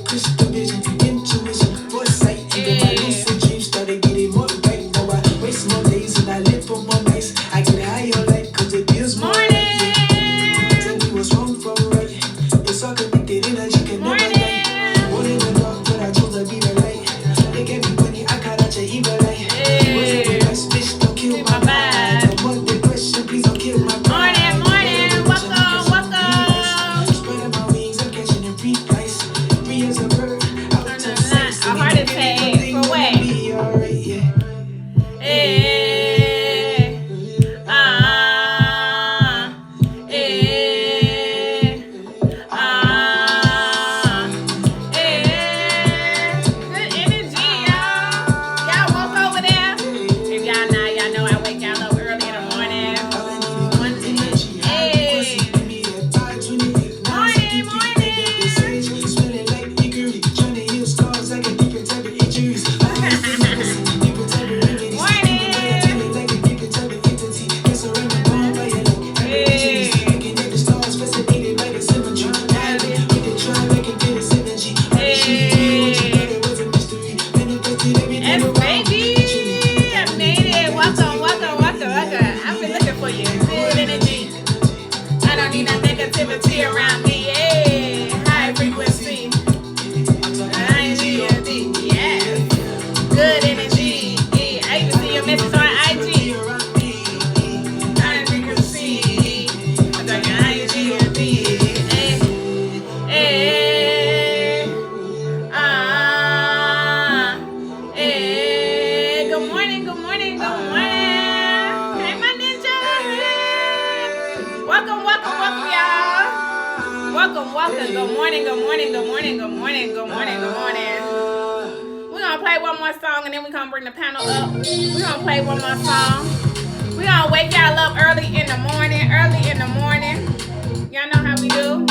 crystal vision, intuition, foresight. Even my lucid dreams started getting more right. Now I waste more days and I live for more nights. I get high on life cause it feels more right. Yeah. Tell me what's wrong from right. It's all connected, energy can never die. More than the dark, but I chose to be the light. They gave me money, I got out your evil light. Wasn't the best bitch, don't kill my vibe. Don't want the question, please don't kill my pride. Spreading my wings, I'm catching a free price. Free as a bird, out to sex. A heart attack for what? Be alright, yeah. Good energy, y'all. Y'all woke over there? If y'all not, y'all know I wake y'all up early in the morning. Yes, baby. I made it. Welcome. I've been looking for you. Good energy. I don't need no negativity around me. Yeah. High frequency. Yes. Good energy. Yeah. I even see your message on IG. High frequency. I'm talking IG. Good morning. Hey, my ninja. Welcome, y'all. Welcome. Good morning. We're gonna play one more song and then we're gonna bring the panel up. We're gonna play one more song. We're gonna wake y'all up early in the morning. Y'all know how we do.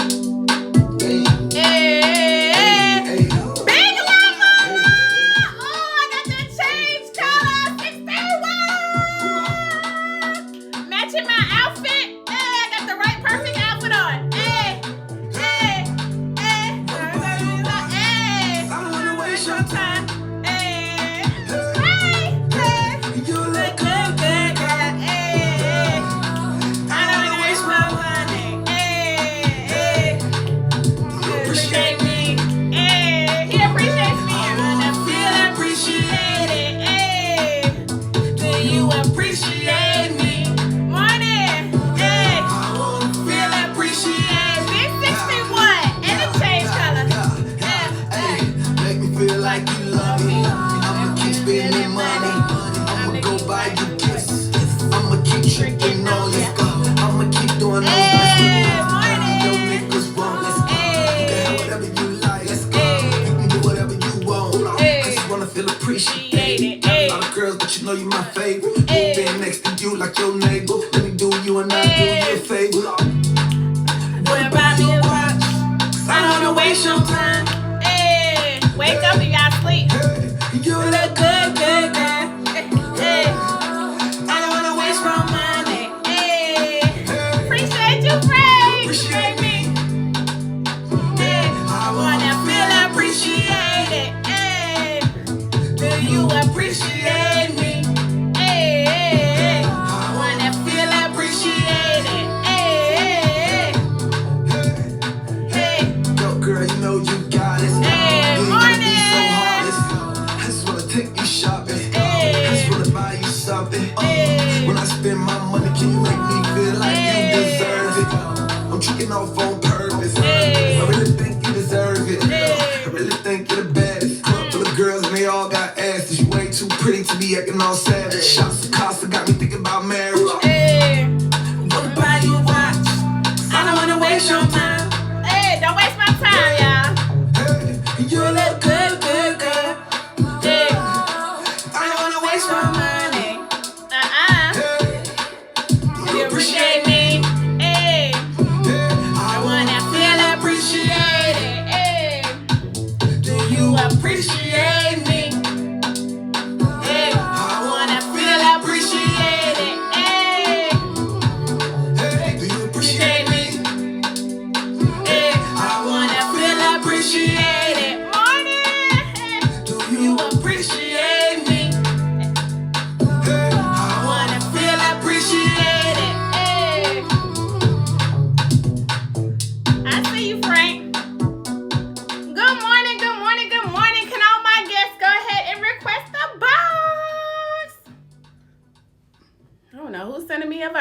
Hey. Big Llama! Oh, I got that change color. 61. Matching my outfit. Hey, I got the right perfect outfit on. Hey. I don't wanna waste your time. Hey. You look good, girl. Hey. I don't wanna waste my money. Hey. You appreciate me. Hey. He appreciates me. I wanna feel appreciated. Hey. Do you appreciate me? Morning. Hey. I wanna feel appreciated. Big 61 and the change color. Hey, make me feel like you love me. I'ma keep spending money. I'ma go buy you gifts. I'ma keep tricking on you. I'ma keep doing those things. Your niggas won't. Let's go. You can have whatever you like. Let's go. You can do whatever you want. I just wanna feel appreciated. Got a lot of girls, but you know you my favorite. Moving next to you like your neighbor. Let me do you and I do you a favor. What about me? I don't wanna waste your time. Hey, wake up, you gotta sleep. You look good, Hey, I don't wanna waste my money. Hey, appreciate you, Frank. Appreciate me. Hey, I wanna feel appreciated. Hey, do you appreciate me? Hey, I wanna feel appreciated. Hey. Yo, girl, you know you got it. Hey, You ain't gotta be so morning. heartless. I just wanna take you shopping. I just wanna buy you something. When I spend my money, can you make me feel like you deserve it? I'm tricking off on purpose. I really think you deserve it. I really think you're the baddest. Club full of girls and they all got asses. You way too pretty to be acting all savage. Shots of Costa got me thinking about marriage. Hey, wanna buy you a watch. I don't wanna waste your time. Hey, don't waste my time, y'all. Hey, you look good, girl. Hey, I don't wanna waste my money. Hey, You appreciate me. Hey, I wanna feel appreciated. Hey, do you appreciate me? Hey, I wanna feel appreciated. Hey, do you appreciate me? Hey, I wanna feel appreciated.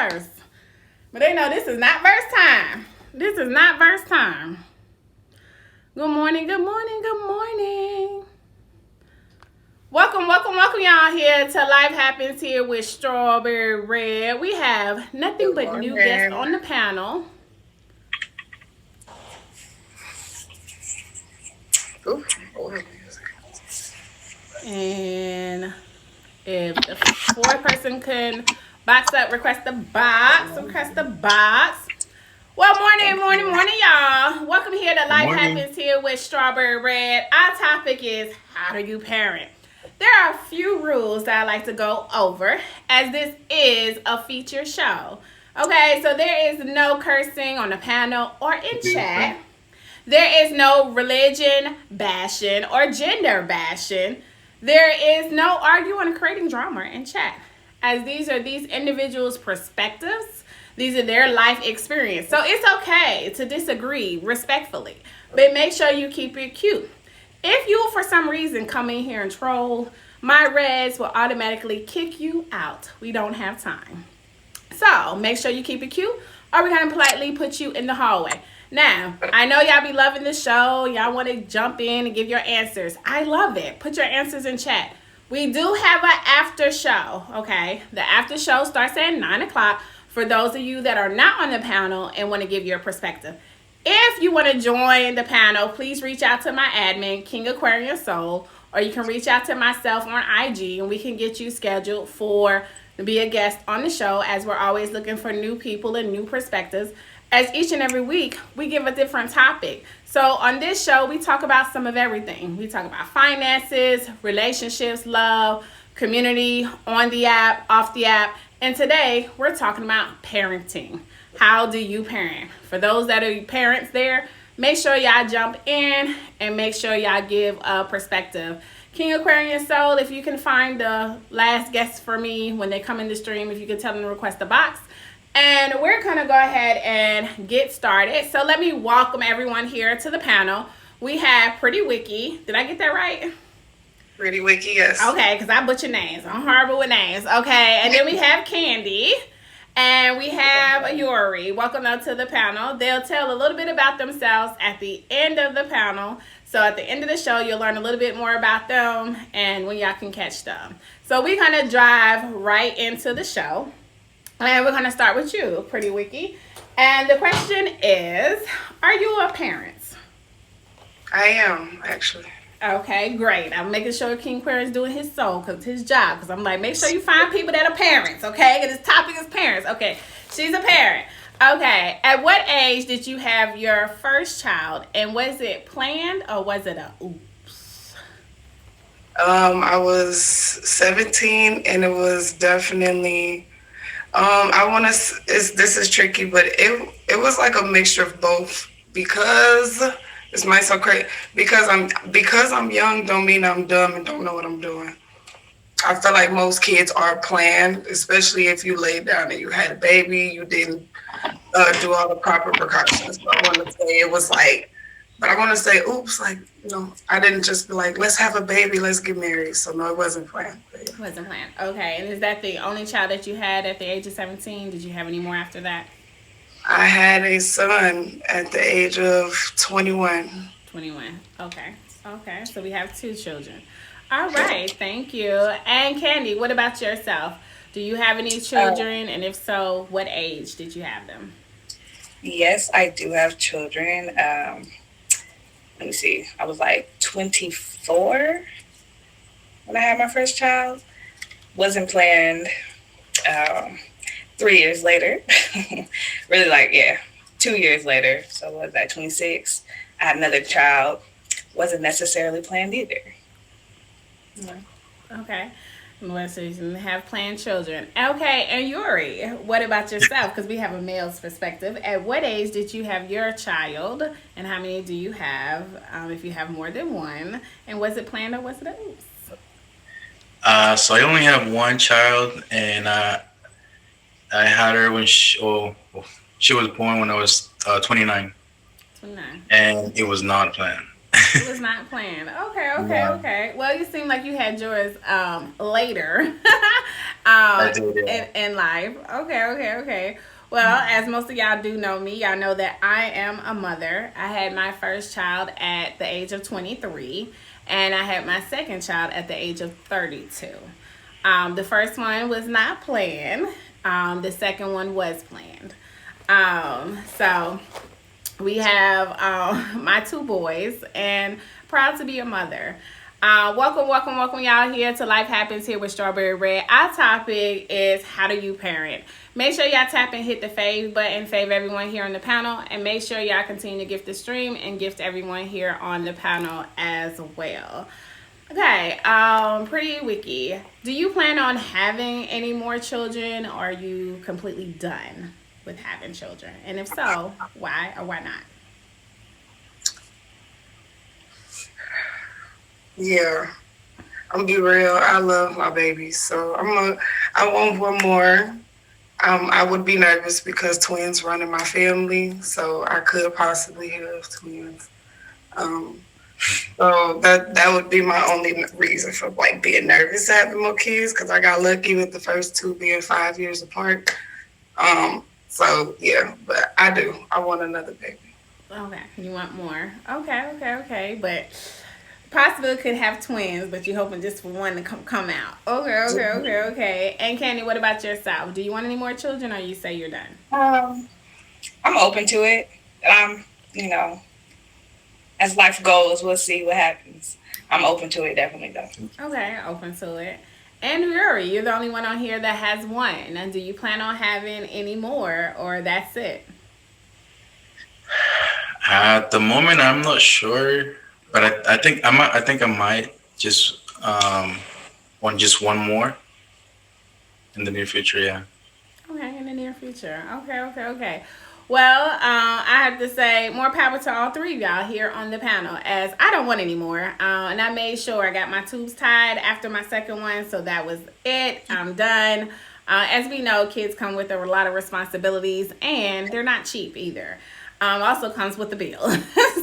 verse. But they know this is not verse time. This is not verse time. Good morning, good morning, good morning. Welcome, welcome, welcome y'all here to Life Happens here with Strawberry Red. We have nothing but new guests on the panel. And if the fourth person can box up, request the box. Well, morning, y'all. Welcome here to Life Happens here with Strawberry Red. Our topic is, how do you parent? There are a few rules that I like to go over, as this is a feature show. Okay, so there is no cursing on the panel or in chat. There is no religion bashing or gender bashing. There is no arguing or creating drama in chat, as these are these individuals' perspectives. These are their life experience. So it's okay to disagree respectfully, but make sure you keep it cute. If you, for some reason, come in here and troll, my Reds will automatically kick you out. We don't have time. So make sure you keep it cute, or we're going to politely put you in the hallway. Now, I know y'all be loving the show. Y'all want to jump in and give your answers. I love it. Put your answers in chat. We do have an after show, okay? The after show starts at 9 o'clock for those of you that are not on the panel and want to give your perspective. If you want to join the panel, please reach out to my admin, King Aquarius Soul, or you can reach out to myself on IG, and we can get you scheduled to be a guest on the show, as we're always looking for new people and new perspectives. As each and every week, we give a different topic. So on this show, we talk about some of everything. We talk about finances, relationships, love, community, on the app, off the app. And today, we're talking about parenting. How do you parent? For those that are parents there, make sure y'all jump in and make sure y'all give a perspective. King Aquarius Soul, if you can find the last guest for me when they come in the stream, if you can tell them to request a box. And we're going to go ahead and get started. So let me welcome everyone here to the panel. We have Pretty Wiki. Did I get that right? Pretty Wiki, yes. Okay, because I butcher names. I'm horrible with names. Okay, and then we have Candy. And we have Yuri. Welcome up to the panel. They'll tell a little bit about themselves at the end of the panel. So at the end of the show, you'll learn a little bit more about them and when y'all can catch them. So we're going to drive right into the show. And we're going to start with you, Pretty Wiki. And the question is, are you a parent? I am, actually. Okay, great. I'm making sure King Queer is doing his soul, because his job. Because I'm like, make sure you find people that are parents, okay? Because this topic is parents. Okay, she's a parent. Okay, at what age did you have your first child? And was it planned or was it a oops? I was 17, and it was definitely... this is tricky, but it was like a mixture of both, because this might sound crazy, because I'm young don't mean I'm dumb and don't know what I'm doing. I feel like most kids are planned, especially if you laid down and you had a baby, you didn't do all the proper precautions. But I want to say it was like, but I want to say, oops, like, I didn't just be like, let's have a baby, let's get married. So no, it wasn't planned. It wasn't planned. Okay, and is that the only child that you had at the age of 17? Did you have any more after that? I had a son at the age of 21. 21. Okay. So we have 2 children. All right. Thank you. And Candy, what about yourself? Do you have any children? And if so, what age did you have them? Yes, I do have children. Let me see. I was like 24 when I had my first child. Wasn't planned. 3 years later, really 2 years later. So what was that, 26? I had another child. Wasn't necessarily planned either. Okay. Well, so you didn't have planned children. Okay, and Yuri, what about yourself? Because we have a male's perspective. At what age did you have your child? And how many do you have, if you have more than one? And was it planned or was it a oops? So I only have one child, and I had her when she was born when I was 29. 29. And it was not planned. It was not planned. Okay, okay, No, okay. Well, you seem like you had yours later I did. Yeah. in life. Okay, okay, okay. Well, as most of y'all do know me, y'all know that I am a mother. I had my first child at the age of 23, and I had my second child at the age of 32. The first one was not planned. The second one was planned. So we have my two boys, and proud to be a mother. Welcome, welcome, welcome, y'all, here to Life Happens here with Strawberry Red. Our topic is how do you parent? Make sure y'all tap and hit the fave button, fave everyone here on the panel, and make sure y'all continue to gift the stream and gift everyone here on the panel as well. Okay, Pretty Wiki, do you plan on having any more children, or are you completely done with having children? And if so, why or why not? Yeah, I'm gonna be real. I love my babies, so I want one more. I would be nervous because twins run in my family, so I could possibly have twins. Um, so that would be my only reason for like being nervous having more kids, because I got lucky with the first two being 5 years apart. So yeah, but I do. I want another baby. Okay, you want more. Okay, okay, okay. But possibly could have twins, but you're hoping just for one to come out. Okay, okay, okay, okay. And Candy, what about yourself? Do you want any more children, or you say you're done? Um, I'm open to it. You know, as life goes, we'll see what happens. I'm open to it, definitely though. Okay, open to it. And Yuri, you're the only one on here that has one. And do you plan on having any more, or that's it? At the moment, I'm not sure, but I think I might just want just one more in the near future. Yeah. Okay, in the near future. Okay, okay, okay. Well, I have to say more power to all three of y'all here on the panel, as I don't want any more. And I made sure I got my tubes tied after my second one, so that was it. I'm done. As we know, kids come with a lot of responsibilities, and they're not cheap either. Also comes with the bill.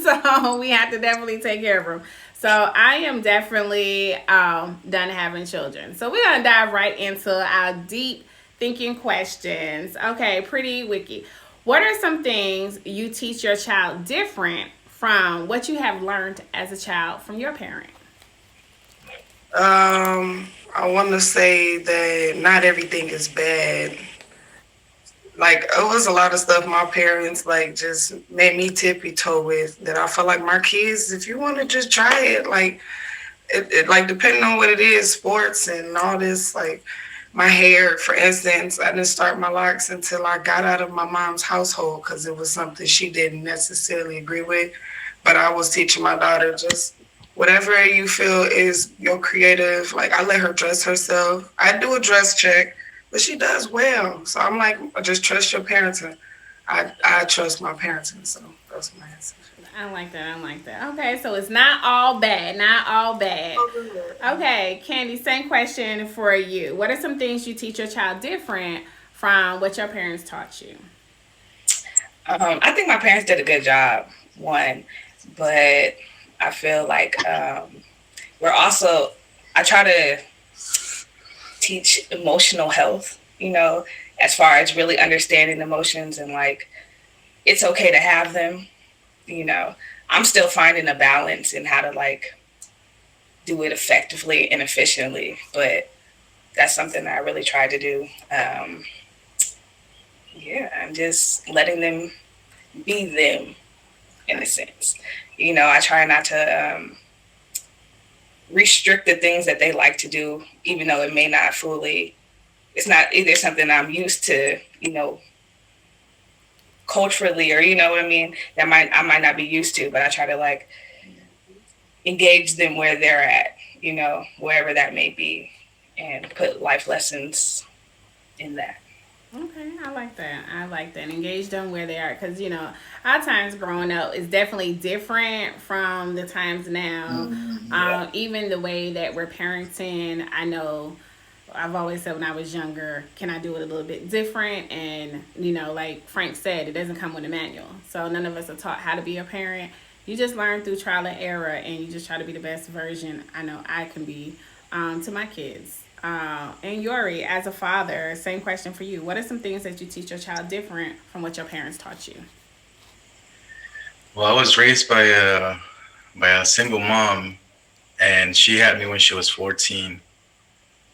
So we have to definitely take care of them. So I am definitely done having children. So we're going to dive right into our deep thinking questions. Okay, Pretty Wiki. What are some things you teach your child different from what you have learned as a child from your parent? I want to say that not everything is bad. Like, it was a lot of stuff my parents like just made me tippy toe with, that I feel like my kids, if you want to just try it, like it like depending on what it is, sports and all this, like my hair, for instance, I didn't start my locks until I got out of my mom's household because it was something she didn't necessarily agree with. But I was teaching my daughter just whatever you feel is your creative. Like, I let her dress herself. I do a dress check, but she does well. So I'm like, just trust your parenting. I trust my parenting. So that's my answer. I like that. I like that. Okay, so it's not all bad. Not all bad. Okay, Candy, same question for you. What are some things you teach your child different from what your parents taught you? I think my parents did a good job, one, but I feel like I try to teach emotional health, as far as really understanding emotions and like, it's okay to have them, I'm still finding a balance in how to like do it effectively and efficiently, but that's something that I really try to do. I'm just letting them be them in a sense. I try not to restrict the things that they like to do, even though it may not fully, it's not either something I'm used to, culturally, or you know what I mean, I might not be used to, but I try to like engage them where they're at, wherever that may be, and put life lessons in that. Okay, I like that. I like that. Engage them where they are, because our times growing up is definitely different from the times now. Even the way that we're parenting, I know I've always said when I was younger, can I do it a little bit different? And like Frank said, it doesn't come with a manual. So none of us are taught how to be a parent. You just learn through trial and error, and you just try to be the best version I know I can be to my kids. And Yuri, as a father, same question for you. What are some things that you teach your child different from what your parents taught you? Well, I was raised by a single mom, and she had me when she was 14,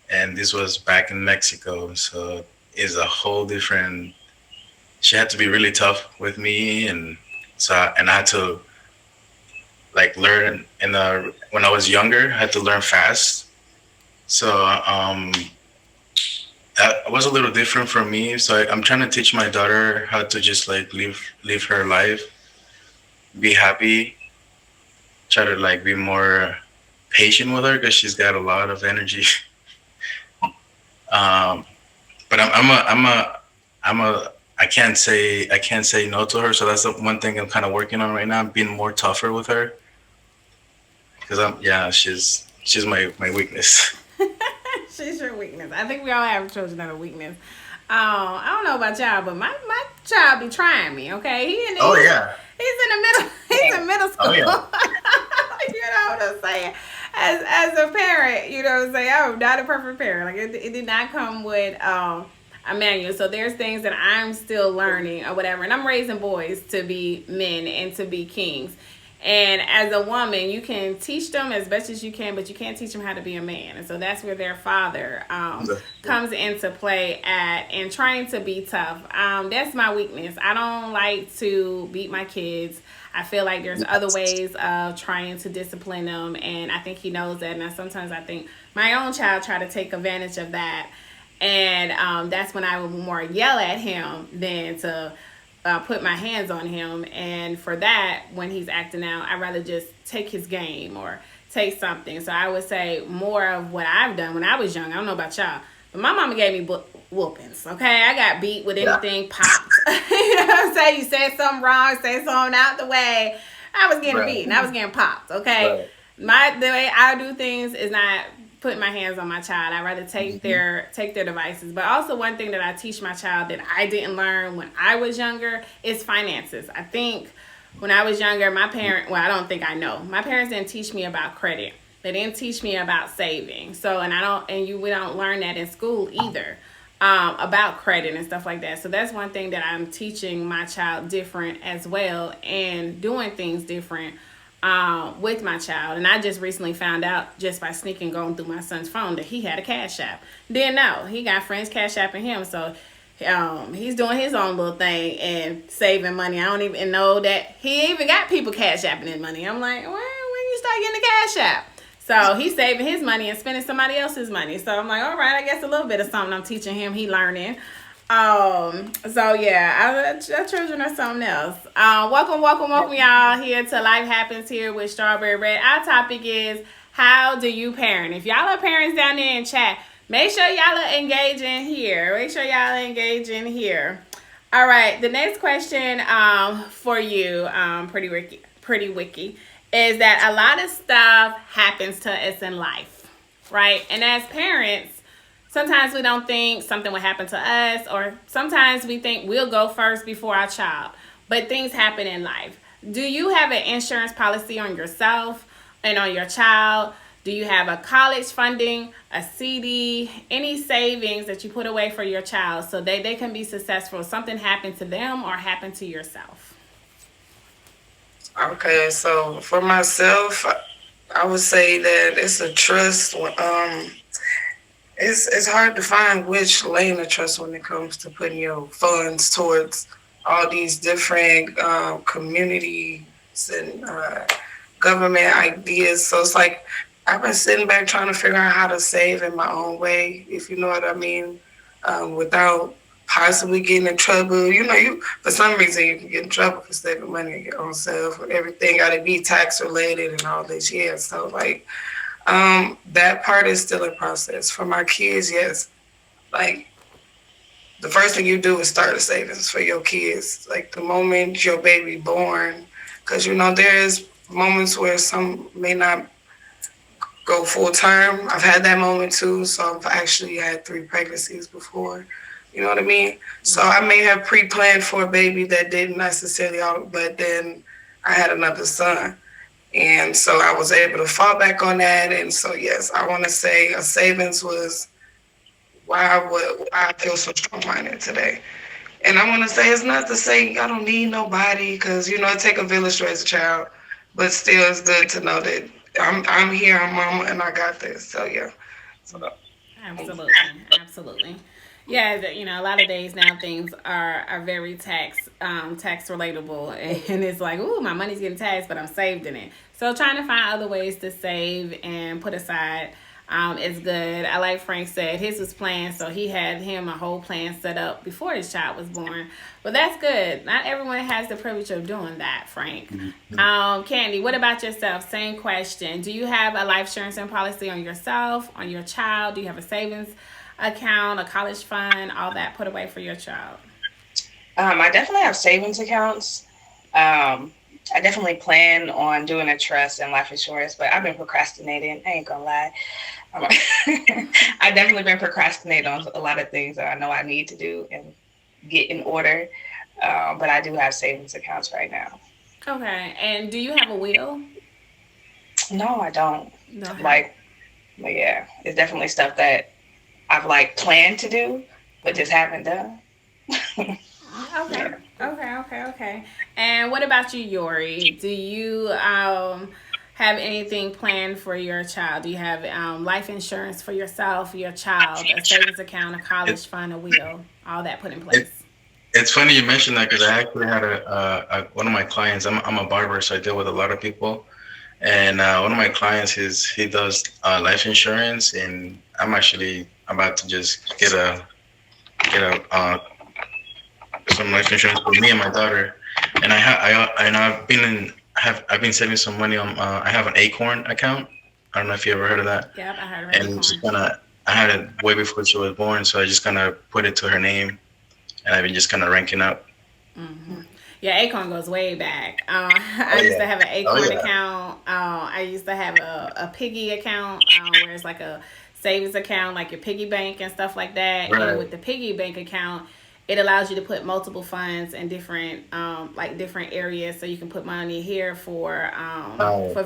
and this was back in Mexico. So it's a whole different. She had to be really tough with me, and I had to like learn. And when I was younger, I had to learn fast. So that was a little different for me. So I'm trying to teach my daughter how to just like live her life, be happy, try to like be more patient with her because she's got a lot of energy. Um, but I can't say no to her. So that's the one thing I'm kind of working on right now, being more tougher with her because she's my weakness. She's your weakness. I think we all have children that are weakness. I don't know about y'all, but my child be trying me. Okay, Oh yeah. he's in the middle. He's in middle school. Oh yeah. You know what I'm saying? As a parent, you know what I'm saying? I'm not a perfect parent. Like it did not come with a manual. So there's things that I'm still learning or whatever. And I'm raising boys to be men and to be kings. And as a woman, you can teach them as best as you can, but you can't teach them how to be a man. And so that's where their father comes into play at and trying to be tough. That's my weakness. I don't like to beat my kids. I feel like there's other ways of trying to discipline them, and I think he knows that. And sometimes I think my own child try to take advantage of that, and that's when I would more yell at him than to put my hands on him. And for that, when he's acting out, I'd rather just take his game or take something. So I would say more of what I've done when I was young. I don't know about y'all, but my mama gave me whoopings. Okay, I got beat with anything popped. You know what I'm saying? You said something wrong, say something out the way. I was getting beaten. I was getting popped. Okay, the way I do things is not putting my hands on my child. I'd rather take their devices. But also one thing that I teach my child that I didn't learn when I was younger is finances. I think when I was younger, my parents didn't teach me about credit. They didn't teach me about saving. So, we don't learn that in school either, about credit and stuff like that. So that's one thing that I'm teaching my child different as well, and doing things different with my child. And I just recently found out just by going through my son's phone that he had a Cash App. Didn't know. He got friends Cash Apping him. So he's doing his own little thing and saving money. I don't even know that he even got people Cash Apping his money. I'm like, well, when you start getting the Cash App? So he's saving his money and spending somebody else's money. So I'm like, all right, I guess a little bit of something I'm teaching him. He learning. So yeah, our children are something else. Welcome y'all here to Life Happens here with Strawberry Red. Our topic is, how do you parent? If y'all are parents down there in chat, make sure y'all are engaging here. All right, the next question for you, Pretty Wiki, is that a lot of stuff happens to us in life, right? And as parents, sometimes we don't think something will happen to us, or sometimes we think we'll go first before our child. But things happen in life. Do you have an insurance policy on yourself and on your child? Do you have a college funding, a CD, any savings that you put away for your child so they can be successful? Something happened to them or happened to yourself? Okay, so for myself, I would say that it's a trust. It's hard to find which lane to trust when it comes to putting your funds towards all these different communities and government ideas. So it's like I've been sitting back trying to figure out how to save in my own way, if you know what I mean, without possibly getting in trouble. You for some reason you can get in trouble for saving money on your own self. Everything got to be tax related and all this. Yeah, so like that part is still in process. For my kids, yes, like the first thing you do is start a savings for your kids. Like the moment your baby born, because there is moments where some may not go full term. I've had that moment too. So I've actually had 3 pregnancies before. You know what I mean? So I may have pre-planned for a baby that didn't necessarily, but then I had another son. And so I was able to fall back on that. And so, yes, I want to say a savings was why I feel so strong-minded today. And I want to say it's not to say I don't need nobody because, you know, it take a village to raise a child. But still, it's good to know that I'm here, I'm mama, and I got this. So, yeah. So, Absolutely, absolutely. Yeah, you know, a lot of days now things are very tax relatable, and it's like, ooh, my money's getting taxed, but I'm saved in it. So trying to find other ways to save and put aside is good. I like Frank said his was planned, so he had him a whole plan set up before his child was born. But that's good. Not everyone has the privilege of doing that, Frank. Candy, what about yourself? Same question. Do you have a life insurance and policy on yourself, on your child? Do you have a savings account, a college fund, all that put away for your child? I definitely have savings accounts. I definitely plan on doing a trust and life insurance, but I've been procrastinating. I ain't gonna lie. I definitely been procrastinating on a lot of things that I know I need to do and get in order. But I do have savings accounts right now. Okay. And do you have a will? No, I don't. No. Like, but yeah, it's definitely stuff that I've like planned to do, but just haven't done. Okay. Okay. And what about you, Yori? Do you have anything planned for your child? Do you have life insurance for yourself, your child, a savings account, a college fund, a will, all that put in place? It's funny you mentioned that because I actually had one of my clients. I'm a barber, so I deal with a lot of people. And one of my clients, he does life insurance, and I'm actually about to just get some life insurance for me and my daughter. And I've been saving some money on. I have an Acorn account. I don't know if you ever heard of that. Yep, I heard of And Acorn. just I had it way before she was born, so I just kind of put it to her name, and I've been just kind of ranking up. Mm-hmm. Yeah, Acorn goes way back. I used to have an Acorn account. I used to have a piggy account where it's like a savings account, like your piggy bank and stuff like that. Right. And with the piggy bank account, it allows you to put multiple funds in different different areas. So you can put money here for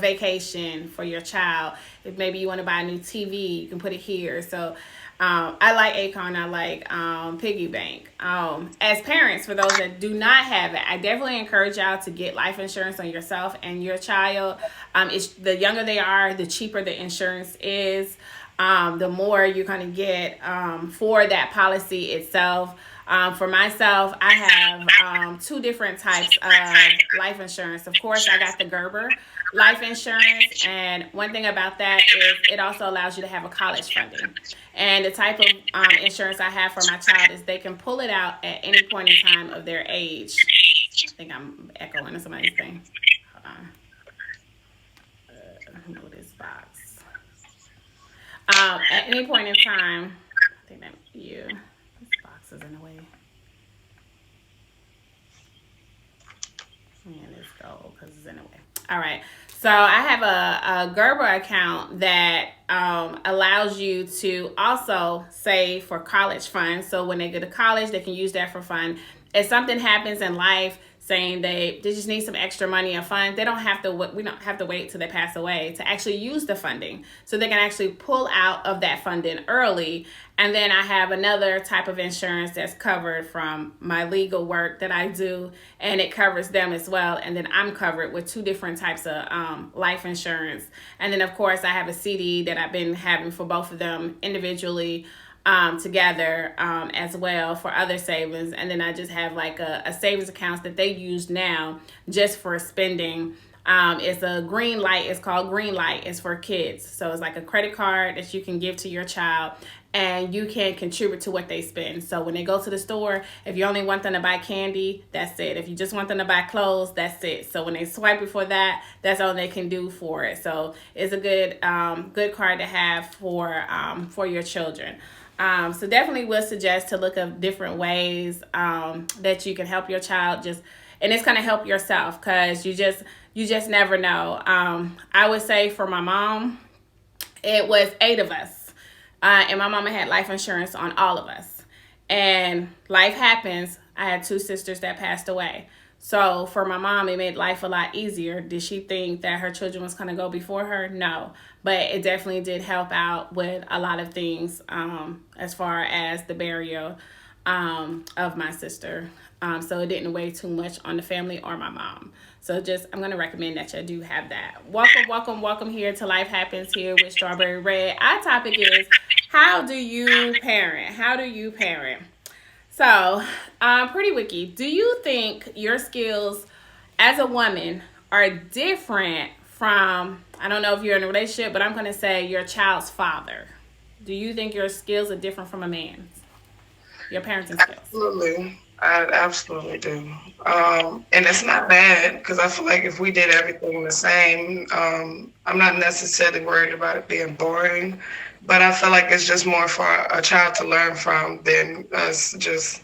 vacation for your child. If maybe you want to buy a new TV, you can put it here. So I like Acorn. I like Piggy Bank. As parents, for those that do not have it, I definitely encourage y'all to get life insurance on yourself and your child. The younger they are, the cheaper the insurance is. The more you're going to get for that policy itself. For myself, I have two different types of life insurance. Of course, I got the Gerber life insurance, and one thing about that is it also allows you to have a college funding. And the type of insurance I have for my child is they can pull it out at any point in time of their age. I think I'm echoing somebody's thing. Hold on. Move this box. At any point in time, I think that you. In the way. And let's go because it's in the way. All right. So I have a Gerber account that allows you to also save for college funds. So when they go to college, they can use that for fun. If something happens in life, saying they just need some extra money or funds, we don't have to wait till they pass away to actually use the funding. So they can actually pull out of that funding early. And then I have another type of insurance that's covered from my legal work that I do, and it covers them as well. And then I'm covered with two different types of life insurance. And then of course I have a CD that I've been having for both of them individually, together as well for other savings. And then I just have like a savings account that they use now just for spending. It's a green light. It's called Green Light. It's for kids. So it's like a credit card that you can give to your child, and you can contribute to what they spend. So when they go to the store, if you only want them to buy candy, that's it. If you just want them to buy clothes, that's it. So when they swipe before that, that's all they can do for it. So it's a good card to have for your children. So definitely would suggest to look up different ways that you can help your child, and it's going to help yourself because you just never know. I would say for my mom, it was 8 of us. And my mama had life insurance on all of us. And life happens. I had 2 sisters that passed away. So for my mom, it made life a lot easier. Did she think that her children was going to go before her? No. But it definitely did help out with a lot of things as far as the burial of my sister. So it didn't weigh too much on the family or my mom. So just, I'm going to recommend that you do have that. Welcome, welcome, welcome here to Life Happens here with Strawberry Red. Our topic is, how do you parent? How do you parent? So, Pretty Wiki, do you think your skills as a woman are different from, I don't know if you're in a relationship, but I'm going to say your child's father? Do you think your skills are different from a man's? Your parenting skills? Absolutely. I absolutely do. And it's not bad because I feel like if we did everything the same, I'm not necessarily worried about it being boring, but I feel like it's just more for a child to learn from than us just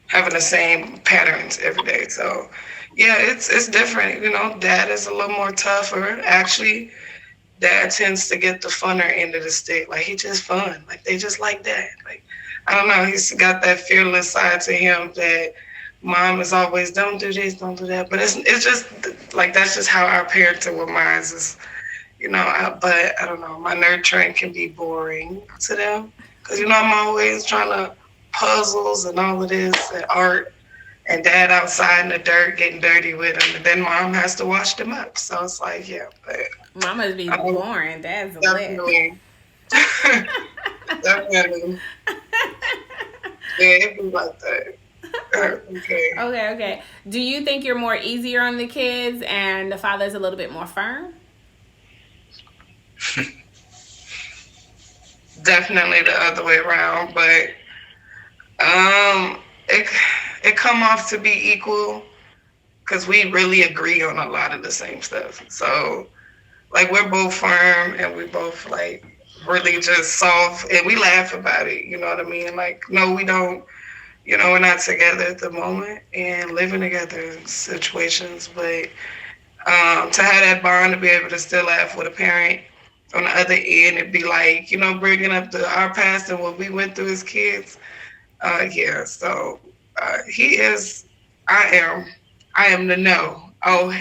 having the same patterns every day. So, yeah, it's different. You know, dad is a little more tougher. Actually, dad tends to get the funner end of the stick. Like, he just fun. Like, they just like that. Like, I don't know. He's got that fearless side to him that mom is always, don't do this, don't do that. But it's just like, that's just how our parenting with mine is. You know, but I don't know, my nurturing can be boring to them because, you know, I'm always trying to puzzles and all of this and art, and dad outside in the dirt getting dirty with them, and then mom has to wash them up. So it's like, yeah, but Mama's be boring. Dad's a lit. definitely, definitely, yeah, it be like that. Okay. Okay. Do you think you're more easier on the kids and the father's a little bit more firm? Definitely the other way around, but it come off to be equal because we really agree on a lot of the same stuff. So like we're both firm and we both like really just soft and we laugh about it. You know what I mean? Like, no, we don't. You know, we're not together at the moment and living together in situations, but to have that bond to be able to still laugh with a parent on the other end, it'd be like, you know, bringing up our past and what we went through as kids. Yeah, so he is, I am the no. Oh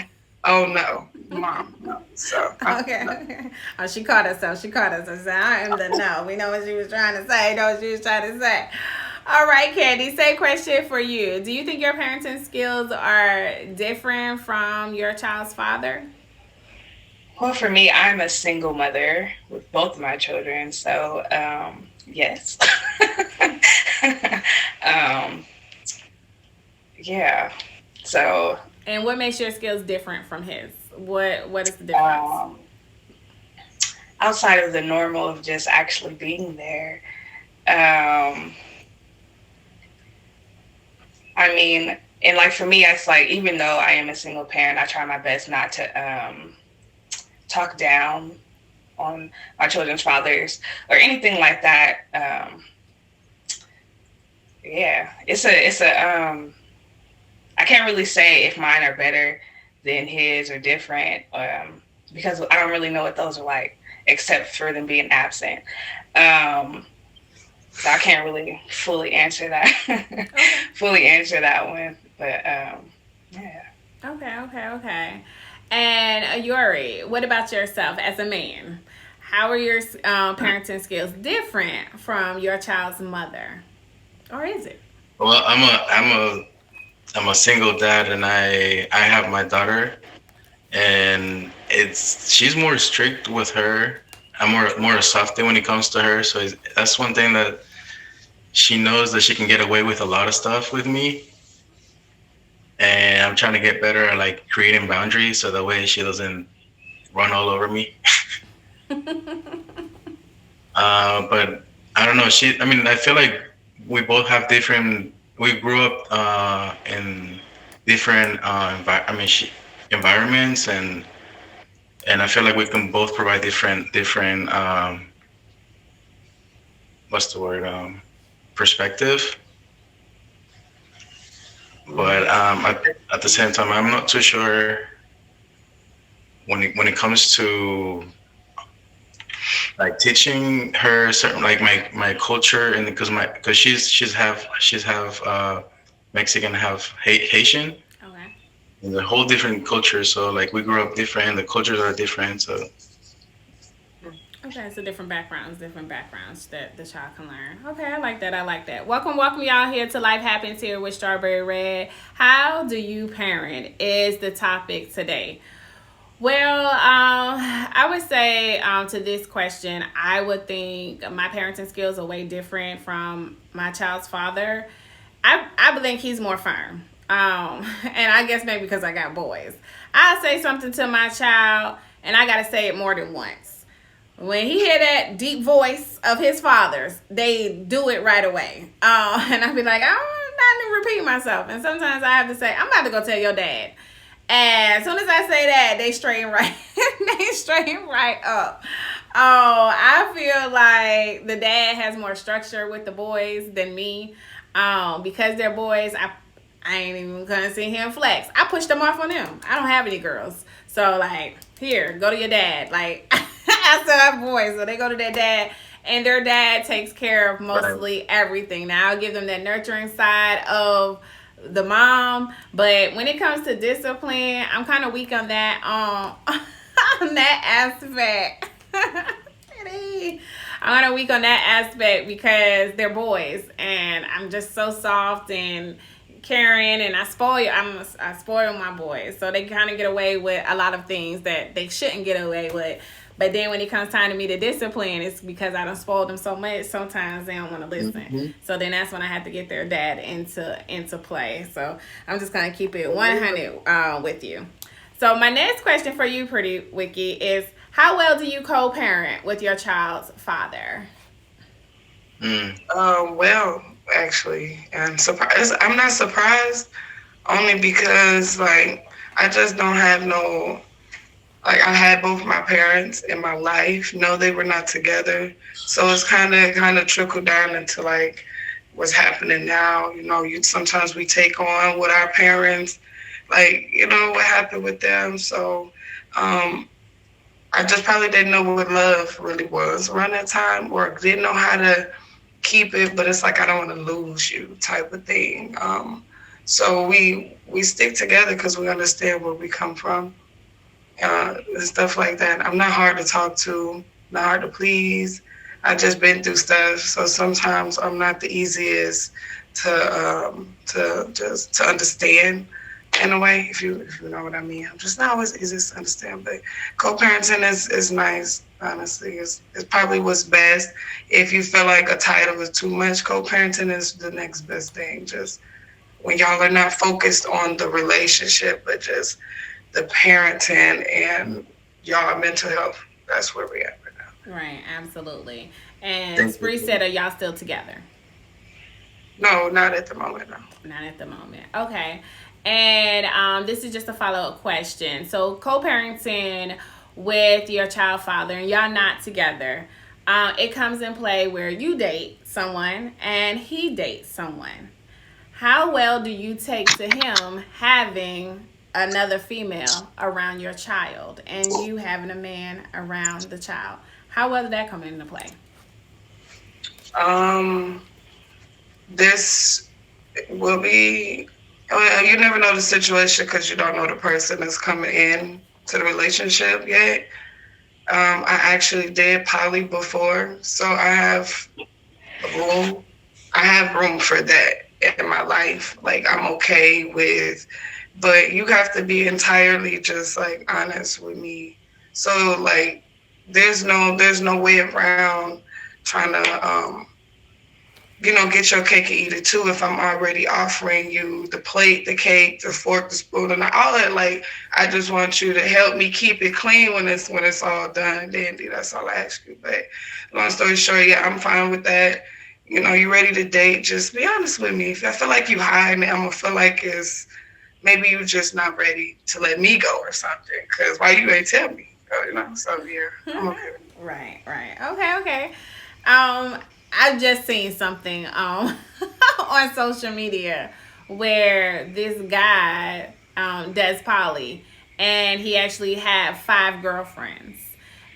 no, mom, no. So Okay. Oh, she caught herself. She said, I am the no. We know what she was trying to say. All right, Candy, same question for you. Do you think your parenting skills are different from your child's father? Well, for me, I'm a single mother with both of my children, so yes. Yeah. So. And what makes your skills different from his? What is the difference? Outside of the normal of just actually being there, I mean, and like for me, it's like even though I am a single parent, I try my best not to talk down on my children's fathers or anything like that. Yeah, it's a I can't really say if mine are better than his or different because I don't really know what those are like except for them being absent. So I can't really fully answer that one, but yeah. Okay. And Yuri, what about yourself as a man? How are your parenting skills different from your child's mother, or is it? Well, I'm a single dad, and I have my daughter, and she's more strict with her. I'm more softy when it comes to her, so that's one thing that she knows that she can get away with a lot of stuff with me. And I'm trying to get better at like creating boundaries so that way she doesn't run all over me. But I don't know. I feel like we both have we grew up in different environments, and I feel like we can both provide different what's the word, perspective. But at the same time, I'm not too sure when it comes to like teaching her certain like my culture, and because she's half Mexican, half Haitian. Okay. in a whole different culture. So like we grew up different, the cultures are different. So Okay, so different backgrounds that the child can learn. Okay, I like that. I like that. Welcome, welcome y'all here to Life Happens here with Strawberry Red. How do you parent is the topic today. Well, I would say to this question, I would think my parenting skills are way different from my child's father. I think he's more firm. And I guess maybe because I got boys. I say something to my child, and I got to say it more than once. When he hear that deep voice of his father's, they do it right away. And I be like, I'm not to repeat myself. And sometimes I have to say, I'm about to go tell your dad. And as soon as I say that, they straighten right, they straighten right up. Oh, I feel like the dad has more structure with the boys than me. Because they're boys, I ain't even gonna see him flex. I push them off on them. I don't have any girls. So like, here, go to your dad. Like I still have boys, so they go to their dad, and their dad takes care of mostly everything. Now I'll give them that nurturing side of the mom, but when it comes to discipline, I'm kind of weak on that on that aspect. I'm kind of weak on that aspect because they're boys, and I'm just so soft and caring, and I spoil my boys, so they kind of get away with a lot of things that they shouldn't get away with. But then when it comes time to me to discipline, it's because I done spoiled them so much. Sometimes they don't want to listen. Mm-hmm. So then that's when I have to get their dad into play. So I'm just gonna keep it 100 with you. So my next question for you, Pretty Wiki, is how well do you co-parent with your child's father? Well, actually, and surprised. I'm not surprised, only because like I just don't have no. Like I had both my parents in my life. No, they were not together, so it's kind of trickled down into like what's happening now. You know, sometimes we take on what our parents, like what happened with them. So I just probably didn't know what love really was around that time, or didn't know how to keep it. But it's like I don't want to lose you type of thing. So we stick together because we understand where we come from. And stuff like that. I'm not hard to talk to, not hard to please. I just been through stuff, so sometimes I'm not the easiest to understand in a way, if you know what I mean. I'm just not always easiest to understand, but co-parenting is nice. Honestly, it's probably what's best. If you feel like a title is too much, co-parenting is the next best thing. Just when y'all are not focused on the relationship, but just the parenting and y'all mental health. That's where we're at right now. Right, absolutely. And Spree said, are y'all still together? No, not at the moment, no. Not at the moment. Okay. And this is just a follow-up question. So co-parenting with your child father and y'all not together, it comes in play where you date someone and he dates someone. How well do you take to him having another female around your child and you having a man around the child? How well did that come into play? This will be, you never know the situation because you don't know the person that's coming in to the relationship yet. I actually did poly before, so I have room for that in my life. Like I'm okay with, but you have to be entirely just like honest with me. So like there's no way around trying to get your cake and eat it too. If I'm already offering you the plate, the cake, the fork, the spoon, and all that, like I just want you to help me keep it clean when it's all done and dandy. That's all I ask you. But long story short, yeah, I'm fine with that. You ready to date? Just be honest with me. If I feel like you hiding, I'm gonna feel like it's maybe you're just not ready to let me go or something. Cause why you ain't tell me? So yeah, I'm okay. Right. Okay. I've just seen something on social media where this guy does poly, and he actually had 5 girlfriends,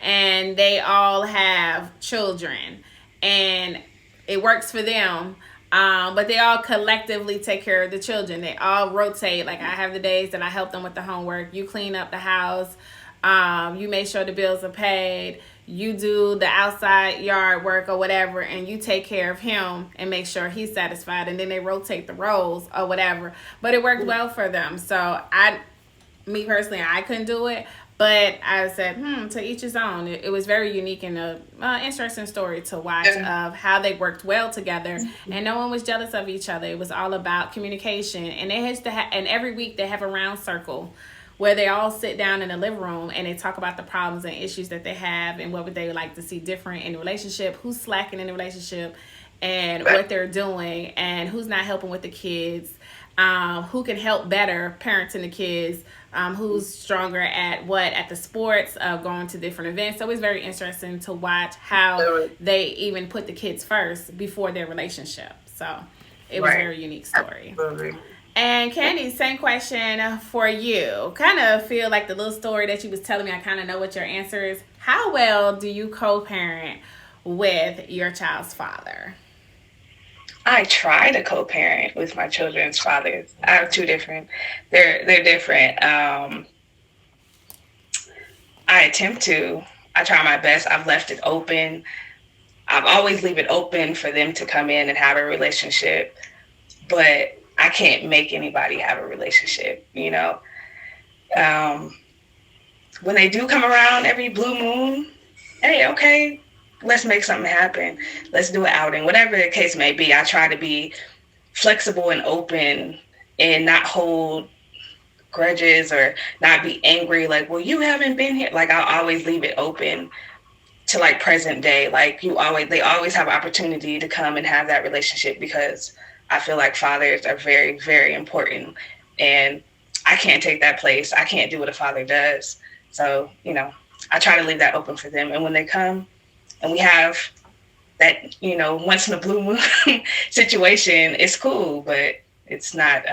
and they all have children, and it works for them. But they all collectively take care of the children. They all rotate. Like I have the days that I help them with the homework. You clean up the house. You make sure the bills are paid. You do the outside yard work or whatever, and you take care of him and make sure he's satisfied. And then they rotate the roles or whatever. But it worked well for them. So me personally, I couldn't do it. But I said, to each his own. It was very unique and a interesting story to watch of how they worked well together, and no one was jealous of each other. It was all about communication, and they has to and every week they have a round circle where they all sit down in the living room and they talk about the problems and issues that they have and what would they like to see different in the relationship, who's slacking in the relationship, and what they're doing, and who's not helping with the kids, who can help better parenting the kids. Who's stronger at the sports, going to different events. So it's very interesting to watch how they even put the kids first before their relationship. So it was a very unique story. Absolutely. And Candy, same question for you. Kind of feel like the little story that you was telling me, I kind of know what your answer is. How well do you co-parent with your child's father? I try to co-parent with my children's fathers. I have two different. They're different. I attempt to. I try my best. I've left it open. I've always leave it open for them to come in and have a relationship, but I can't make anybody have a relationship. You know, when they do come around every blue moon, hey, okay. Let's make something happen. Let's do an outing, whatever the case may be. I try to be flexible and open and not hold grudges or not be angry. Like, well, you haven't been here. Like, I'll always leave it open to like present day. Like they always have opportunity to come and have that relationship, because I feel like fathers are very, very important, and I can't take that place. I can't do what a father does. So, you know, I try to leave that open for them. And when they come, and we have that, you know, once in a blue moon situation, it's cool, but it's not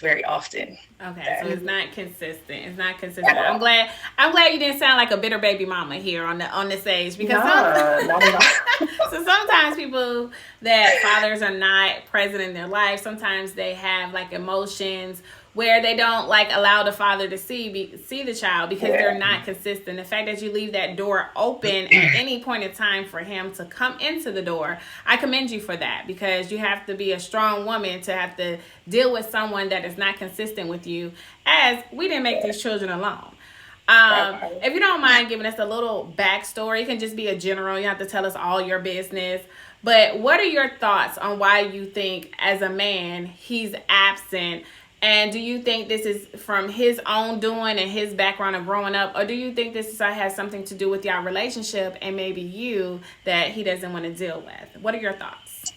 very often. Okay, so it's not consistent. It's not consistent. I'm glad you didn't sound like a bitter baby mama here on the stage, because not at all. so sometimes people that fathers are not present in their life, sometimes they have like emotions where they don't like allow the father to see the child because they're not consistent. The fact that you leave that door open at any point in time for him to come into the door, I commend you for that, because you have to be a strong woman to have to deal with someone that is not consistent with you, as we didn't make these children alone. If you don't mind giving us a little backstory, it can just be a general, you have to tell us all your business. But what are your thoughts on why you think as a man he's absent? And do you think this is from his own doing and his background of growing up? Or do you think this has something to do with your relationship and maybe you that he doesn't want to deal with? What are your thoughts?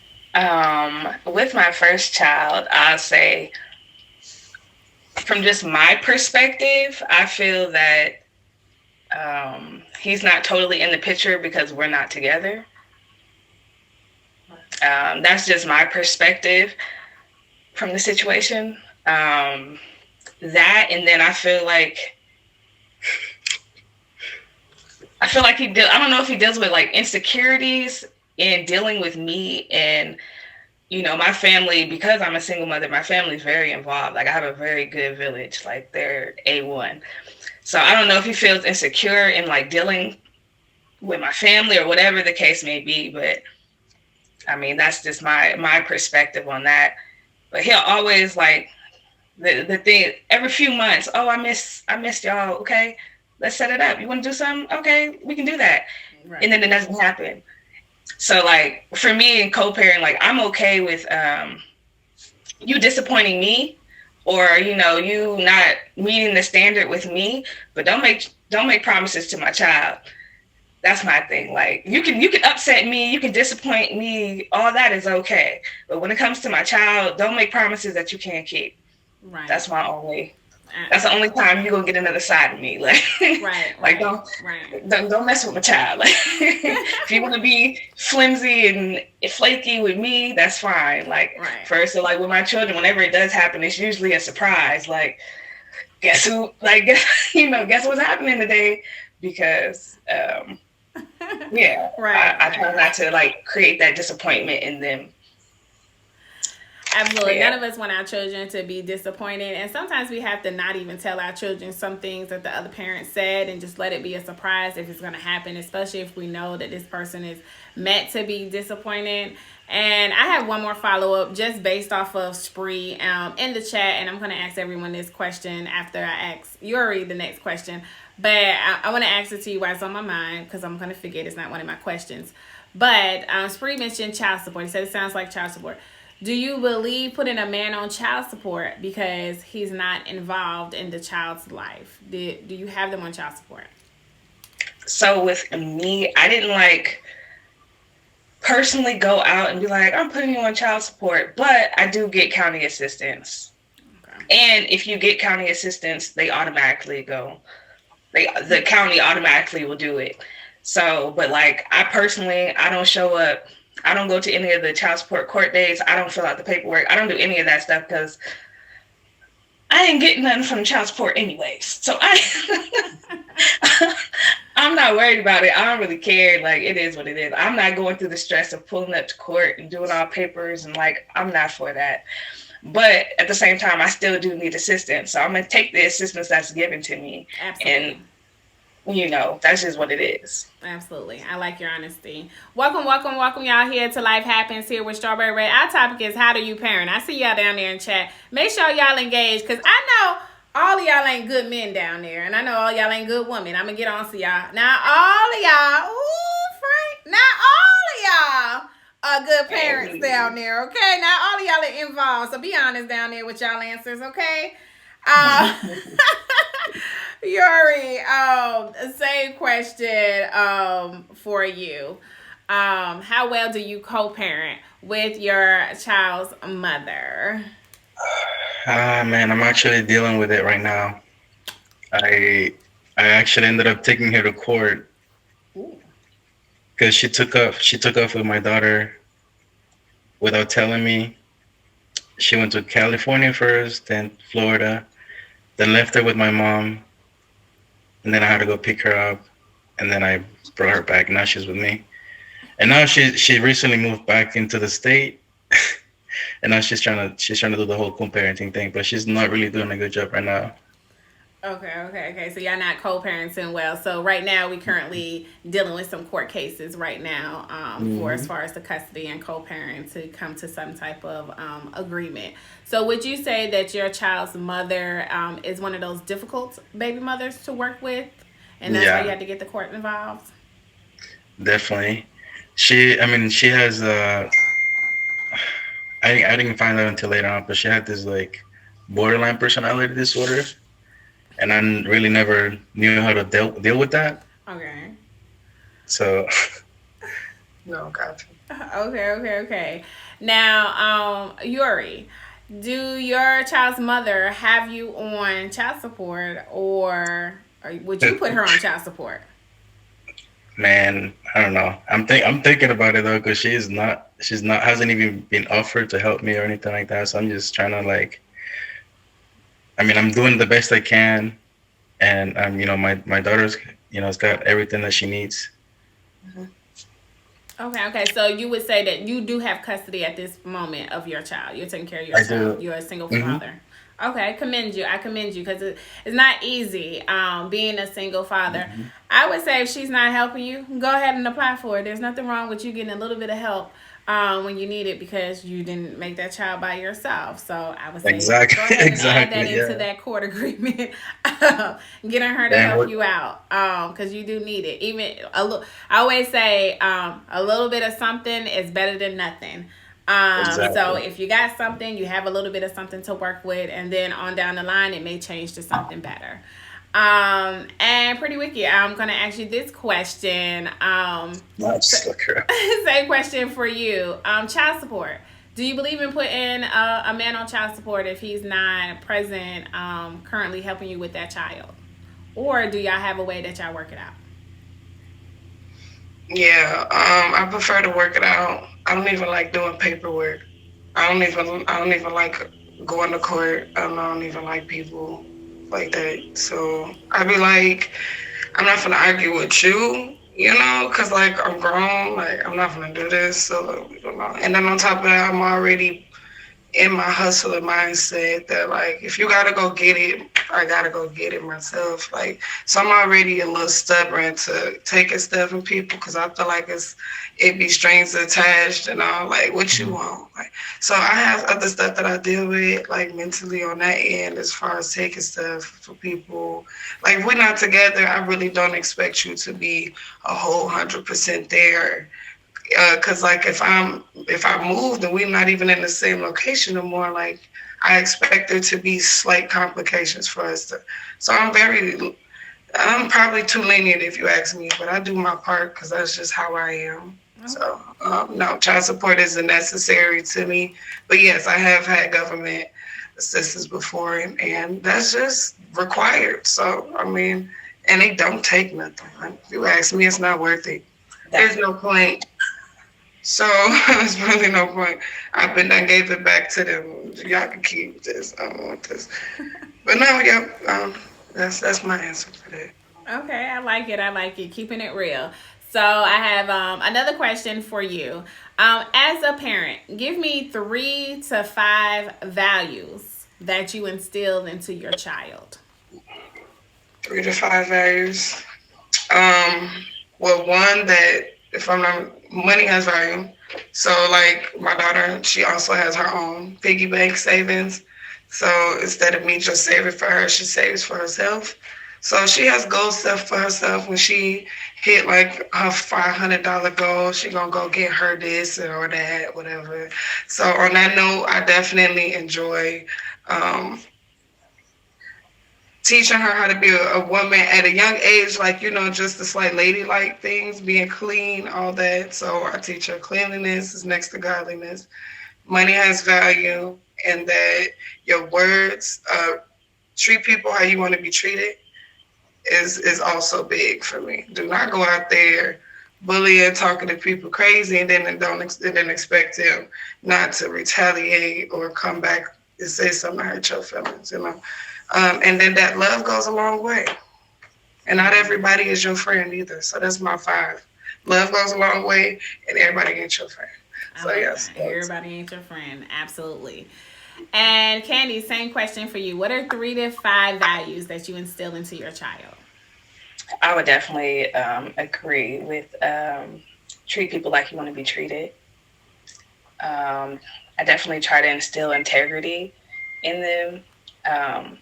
With my first child, I'll say from just my perspective, I feel that he's not totally in the picture because we're not together. That's just my perspective from the situation. That, and then I feel like I don't know if he deals with like insecurities in dealing with me, and you know, my family, because I'm a single mother, my family's very involved. Like I have a very good village, like they're A1. So I don't know if he feels insecure in like dealing with my family or whatever the case may be, but I mean, that's just my perspective on that. But he'll always like the thing every few months. Oh, I missed y'all. Okay, let's set it up. You want to do something? Okay, we can do that. Right. And then it doesn't happen. So like for me and co-parent, like I'm okay with you disappointing me, or you know, you not meeting the standard with me, but don't make promises to my child. That's my thing. Like you can upset me, you can disappoint me, all that is okay. But when it comes to my child, don't make promises that you can't keep. Right. That's the only time you're gonna get another side of me. Like, like don't mess with my child. Like, if you want to be flimsy and flaky with me, that's fine. Like, first, so like with my children, whenever it does happen, it's usually a surprise. Like, guess who? Like, guess what's happening today? Because, I try not to like create that disappointment in them. Absolutely. Yeah. None of us want our children to be disappointed. And sometimes we have to not even tell our children some things that the other parent said and just let it be a surprise if it's going to happen, especially if we know that this person is meant to be disappointed. And I have one more follow up just based off of Spree in the chat. And I'm going to ask everyone this question after I ask Yuri the next question. But I want to ask it to you while it's on my mind because I'm going to forget it's not one of my questions. But Spree mentioned child support. He said it sounds like child support. Do you believe putting a man on child support because he's not involved in the child's life? Do you have them on child support? So with me, I didn't like personally go out and be like, I'm putting you on child support, but I do get county assistance. Okay. And if you get county assistance, they automatically go. The county automatically will do it. So, but like I personally, I don't show up. I don't go to any of the child support court days. I don't fill out the paperwork. I don't do any of that stuff because I ain't getting nothing from the child support anyways. So I'm not worried about it. I don't really care. Like, it is what it is. I'm not going through the stress of pulling up to court and doing all papers and like, I'm not for that. But at the same time, I still do need assistance. So I'm going to take the assistance that's given to me. Absolutely. And that's just what it is. Absolutely. I like your honesty. Welcome, y'all here to Life Happens here with Strawberry Red. Our topic is how do you parent? I see y'all down there in chat. Make sure y'all engage because I know all of y'all ain't good men down there. And I know all y'all ain't good women. I'm going to get on to y'all. Now, all of y'all, Frank, not all of y'all are good parents down there, okay? Not all of y'all are involved. So be honest down there with y'all answers, okay? Yuri, same question for you. How well do you co-parent with your child's mother? Man, I'm actually dealing with it right now. I actually ended up taking her to court because she took off with my daughter without telling me. She went to California first, then Florida, then left her with my mom, and then I had to go pick her up, and then I brought her back. Now she's with me, and now she recently moved back into the state, and now she's trying to do the whole co-parenting thing, but she's not really doing a good job right now. Okay. So y'all not co-parenting well. So right now we currently dealing with some court cases right now for as far as the custody and co-parent to come to some type of agreement. So would you say that your child's mother is one of those difficult baby mothers to work with, and that's why you had to get the court involved? Definitely. She has I didn't find out until later on, but she had this like borderline personality disorder. And I really never knew how to deal with that. Okay. So. No, gotcha. Okay. Now, Yuri, do your child's mother have you on child support, or would you put her on child support? Man, I don't know. I'm thinking about it though, because hasn't even been offered to help me or anything like that. So I'm just trying to I'm doing the best I can, and my daughter's has got everything that she needs. Mm-hmm. Okay. So you would say that you do have custody at this moment of your child. You're taking care of your child. You're a single father. Okay, I commend you because it's not easy being a single father. Mm-hmm. I would say if she's not helping you, go ahead and apply for it. There's nothing wrong with you getting a little bit of help when you need it because you didn't make that child by yourself. So I would say go ahead and add that into that court agreement, getting her to help you out because you do need it. Even I always say a little bit of something is better than nothing. So if you got something, you have a little bit of something to work with, and then on down the line, it may change to something better. And Pretty Wiki, I'm going to ask you this question. Same question for you. Child support. Do you believe in putting a man on child support if he's not present, currently helping you with that child? Or do y'all have a way that y'all work it out? Yeah, I prefer to work it out. I don't even like doing paperwork. I don't even like going to court. I don't even like people like that. So I be like, I'm not gonna argue with you, because like I'm grown. Like I'm not gonna do this. So and then on top of that, I'm already in my hustler mindset that like if you gotta go get it, I gotta go get it myself. Like so I'm already a little stubborn to taking stuff from people because I feel like it be strings attached and all like what you want. Like so I have other stuff that I deal with like mentally on that end as far as taking stuff for people. Like if we're not together, I really don't expect you to be a whole 100% there. Cause like if I moved and we're not even in the same location no more, like I expect there to be slight complications for us to. So I'm probably too lenient if you ask me, but I do my part because that's just how I am. So no, child support isn't necessary to me, but yes, I have had government assistance before, and that's just required. So I mean, and they don't take nothing. Like, if you ask me, it's not worth it. There's no point. So there's really no point. I gave it back to them. Y'all can keep this. I don't want this. But no, yeah, that's my answer for that. Okay, I like it. I like it. Keeping it real. So I have another question for you. As a parent, give me 3 to 5 values that you instilled into your child. 3 to 5 values. Well, one that if I'm not money has value. So like my daughter, she also has her own piggy bank savings. So instead of me just saving for her, she saves for herself. So she has goal set for herself. When she hit like her $500 goal, she gonna go get her this or that, whatever. So on that note, I definitely enjoy teaching her how to be a woman at a young age, like, you know, just the slight ladylike things, being clean, all that. So I teach her cleanliness is next to godliness. Money has value, and that your words, treat people how you want to be treated is also big for me. Do not go out there bullying, talking to people crazy, and then expect them not to retaliate or come back and say something to hurt your feelings, you know. And then that love goes a long way. And not everybody is your friend either. So that's my 5. Love goes a long way, and everybody ain't your friend. So yes. Everybody ain't your friend. Absolutely. And Candy, same question for you. What are 3 to 5 values that you instill into your child? I would definitely agree with treat people like you want to be treated. I definitely try to instill integrity in them.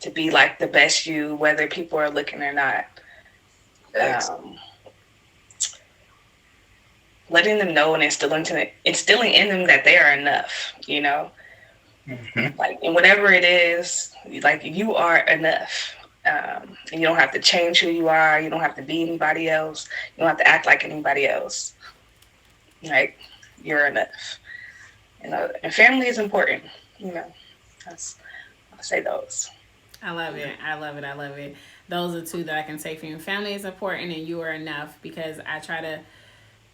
To be like the best you, whether people are looking or not. Letting them know and instilling in them that they are enough, you know? Mm-hmm. Like, in whatever it is, like, you are enough. And you don't have to change who you are. You don't have to be anybody else. You don't have to act like anybody else. Like, you're enough. You know, and family is important, you know. I'll say those. I love it. I love it. I love it. Those are 2 that I can take from you. Family is important and you are enough, because I try to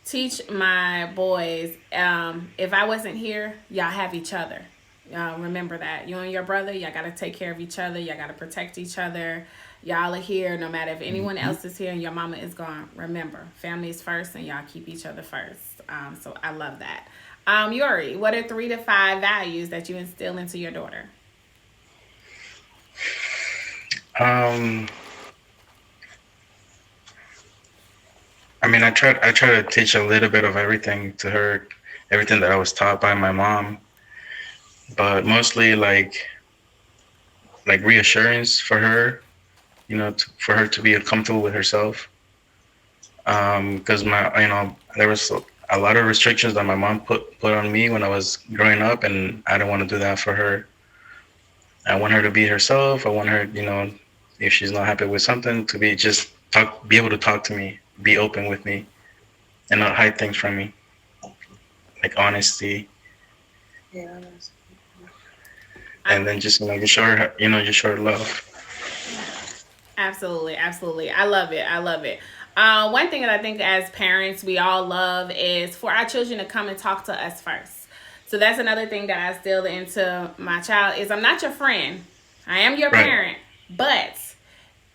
teach my boys, if I wasn't here, y'all have each other. Remember that. You and your brother, y'all got to take care of each other. Y'all got to protect each other. Y'all are here no matter if anyone else is here and your mama is gone. Remember, family is first and y'all keep each other first. So I love that. Yuri, what are 3 to 5 values that you instill into your daughter? I mean, I try to teach a little bit of everything to her, everything that I was taught by my mom, but mostly like reassurance for her, you know, for her to be comfortable with herself. Because there was a lot of restrictions that my mom put on me when I was growing up, and I don't want to do that for her. I want her to be herself. I want her, you know, if she's not happy with something, to be able to talk to me, be open with me, and not hide things from me, like honesty. Yeah. And then just, you show her, you show her love. Absolutely, absolutely. I love it. I love it. One thing that I think as parents we all love is for our children to come and talk to us first. So that's another thing that I instilled into my child is I'm not your friend. I am your parent, but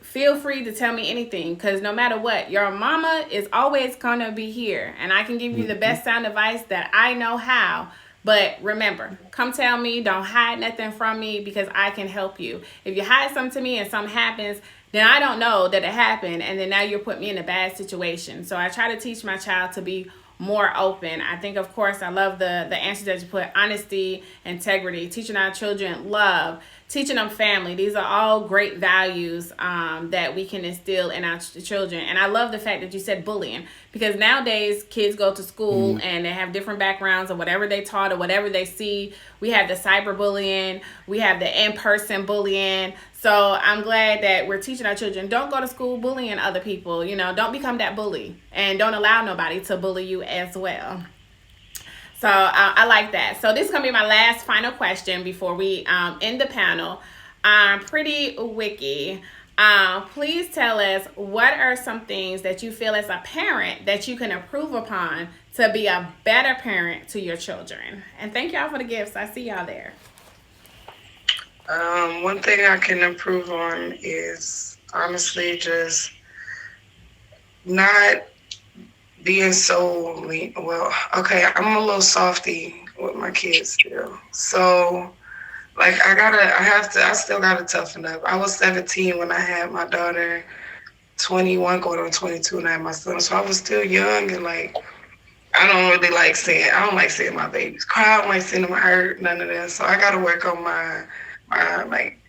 feel free to tell me anything, because no matter what, your mama is always going to be here, and I can give you the best sound advice that I know how, But remember, come tell me. Don't hide nothing from me because I can help you. If you hide something to me and something happens, then I don't know that it happened, and then now you're putting me in a bad situation. So I try to teach my child to be more open. I think, of course, I love the answers that you put: honesty, integrity, teaching our children love, teaching them family. These are all great values that we can instill in our children. And I love the fact that you said bullying, because nowadays kids go to school and they have different backgrounds or whatever they taught or whatever they see. We have the cyberbullying, we have the in-person bullying. So I'm glad that we're teaching our children, don't go to school bullying other people. Don't become that bully, and don't allow nobody to bully you as well. So I like that. So this is going to be my last final question before we end the panel. Pretty Wiki, please tell us, what are some things that you feel as a parent that you can improve upon to be a better parent to your children? And thank y'all for the gifts. I see y'all there. One thing I can improve on is honestly just not being so mean. Well, okay, I'm a little softy with my kids still. So, like, I still gotta toughen up. I was 17 when I had my daughter, 21 going on 22 and I had my son. So I was still young, and like, I don't like seeing my babies cry. I don't like seeing them hurt, none of that. So I gotta work on my like,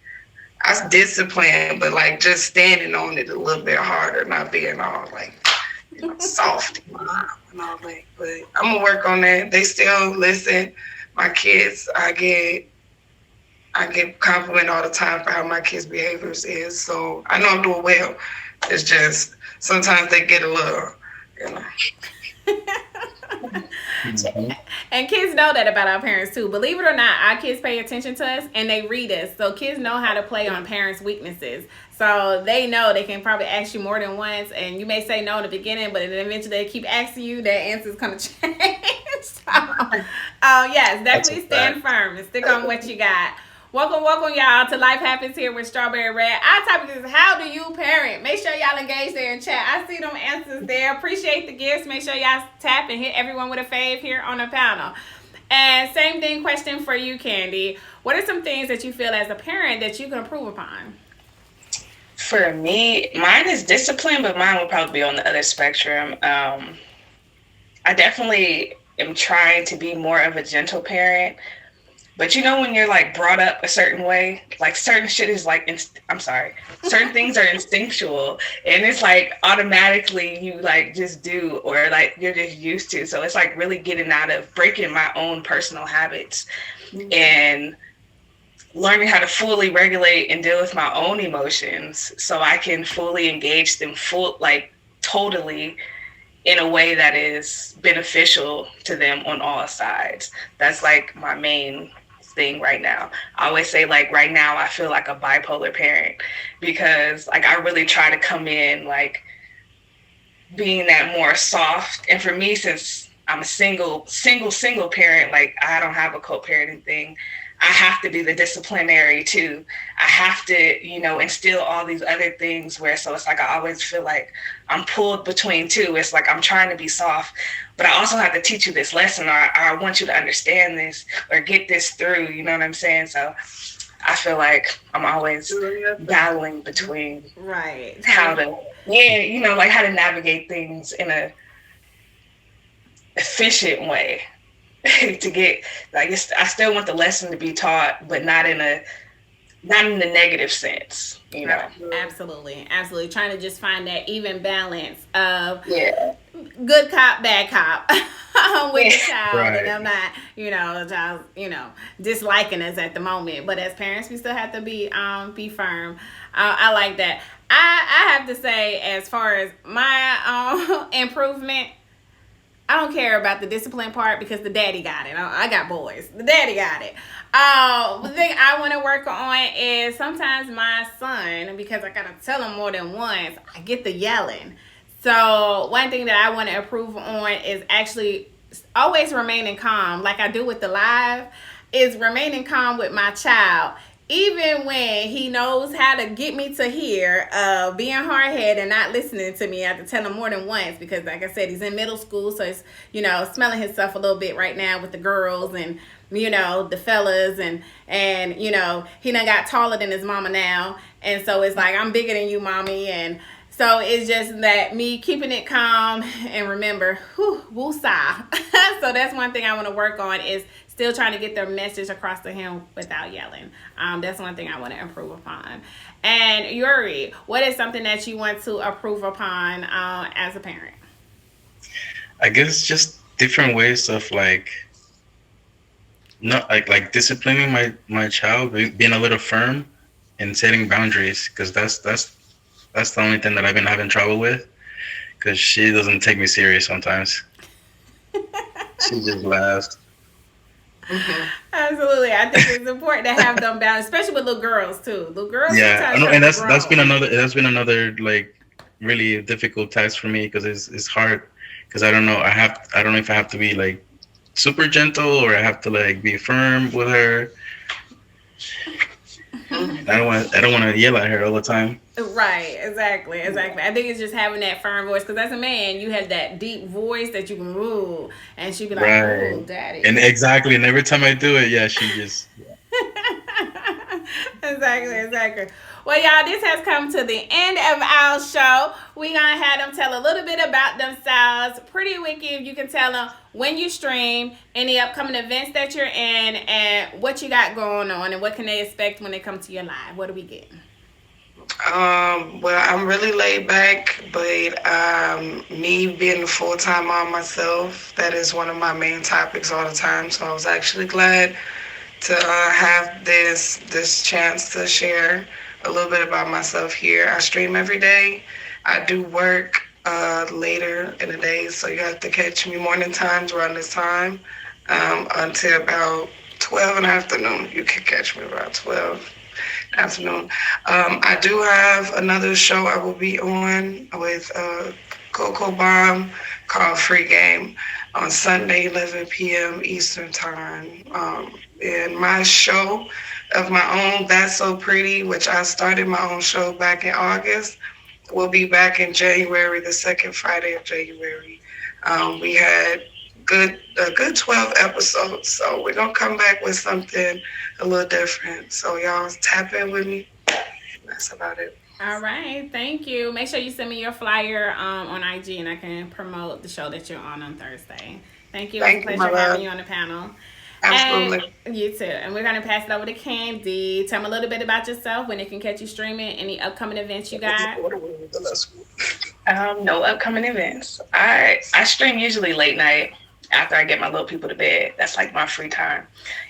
I discipline, but like just standing on it a little bit harder, not being all like, soft and all that. But I'm gonna work on that. They still listen. My kids, I get compliment all the time for how my kids' behaviors is. So I know I'm doing well. It's just sometimes they get a little, And kids know that about our parents too. Believe it or not, our kids pay attention to us and they read us. So kids know how to play on parents' weaknesses. So they know they can probably ask you more than once, and you may say no in the beginning, but then eventually they keep asking you, their answer's gonna change. So, yes, definitely stand firm and stick on what you got. Welcome, y'all, to Life Happens Here with Strawberry Red. Our topic is, how do you parent? Make sure y'all engage there in chat. I see them answers there. Appreciate the gifts. Make sure y'all tap and hit everyone with a fave here on the panel. And same thing, question for you, Candy. What are some things that you feel as a parent that you can improve upon? For me, mine is discipline, but mine will probably be on the other spectrum. I definitely am trying to be more of a gentle parent. But when you're like brought up a certain way, like certain shit is like, certain things are instinctual, and it's like automatically you like just do, or like you're just used to. So it's like really getting out of breaking my own personal habits and learning how to fully regulate and deal with my own emotions so I can fully engage them totally in a way that is beneficial to them on all sides. That's like my main thing right now. I always say, like, right now I feel like a bipolar parent, because like I really try to come in like being that more soft. And for me, since I'm a single parent, like I don't have a co-parenting thing, I have to be the disciplinary too. I have to, instill all these other things so it's like I always feel like I'm pulled between two. It's like I'm trying to be soft, but I also have to teach you this lesson, or I want you to understand this or get this through, you know what I'm saying? So I feel like I'm always battling between how to navigate things in a efficient way. To get I still want the lesson to be taught, but not in the negative sense, Absolutely trying to just find that even balance of good cop, bad cop with the child. Right. And I'm not the child disliking us at the moment, but as parents we still have to be firm. I like that. I have to say, as far as my improvement, I don't care about the discipline part because the daddy got it. I got boys. The daddy got it. The thing I want to work on is sometimes my son, because I got to tell him more than once, I get the yelling. So one thing that I want to improve on is actually always remaining calm, like I do with the live, is remaining calm with my child. even when he knows how to get me to hear, being hard-headed and not listening to me, I have to tell him more than once because, like I said, he's in middle school, so he's, smelling himself a little bit right now with the girls and, the fellas and he done got taller than his mama now, and so it's like, I'm bigger than you, mommy, and so it's just that me keeping it calm and remember, woosah. So that's one thing I want to work on is still trying to get their message across to him without yelling. That's one thing I want to improve upon. And Yuri, what is something that you want to improve upon as a parent? I guess just different ways of not like disciplining my child, being a little firm and setting boundaries, because that's the only thing that I've been having trouble with, because she doesn't take me serious sometimes. She just laughs. Mm-hmm. Absolutely, I think it's important to have them boundaries, especially with little girls too. Little girls, yeah, I know, and that's been another like really difficult task for me, because it's hard, because I don't know if I have to be like super gentle or I have to like be firm with her. I don't want to yell at her all the time. Right, exactly. I think it's just having that firm voice, because as a man, you have that deep voice that you can rule, and she'd be like, right. "Oh, daddy." And exactly, and every time I do it, yeah, she just. Exactly. Well, y'all, this has come to the end of our show. We're going to have them tell a little bit about themselves. Pretty Wiki, you can tell them when you stream, any upcoming events that you're in, and what you got going on, and what can they expect when they come to your live. What do we get? Well, I'm really laid back, but me being a full-time mom myself, that is one of my main topics all the time. So I was actually glad to have this chance to share a little bit about myself here. I stream every day. I do work later in the day, so you have to catch me morning times around this time until about 12 in the afternoon. You can catch me about 12 afternoon. I do have another show I will be on with Coco Bomb called Free Game on Sunday, 11 p.m. Eastern Time. And my show of my own, That's So Pretty, which I started my own show back in August, will be back in January, the second Friday of January. We had a good 12 episodes, so we're going to come back with something a little different. So y'all tap in with me. That's about it. All right, thank you. Make sure you send me your flyer on IG, and I can promote the show that you're on Thursday. Thank you. It was a pleasure having you on the panel. Absolutely. And you too. And we're going to pass it over to Candy. Tell me a little bit about yourself, when they can catch you streaming, any upcoming events you got. No upcoming events. I stream usually late night after I get my little people to bed. That's like my free time.